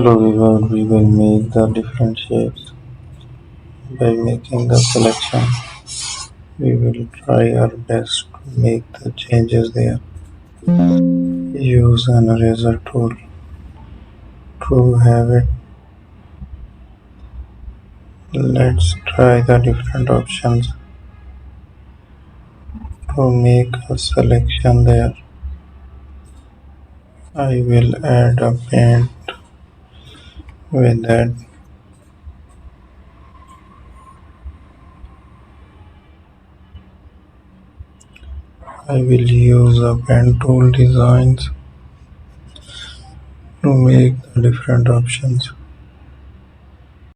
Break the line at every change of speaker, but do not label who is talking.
Hello viewer, we will make the different shapes by making the selection. We will try our best to make the changes there. Use an eraser tool to have it. Let's try the different options to make a selection there. I will add a paint with that. I will use a pen tool designs to make the different options.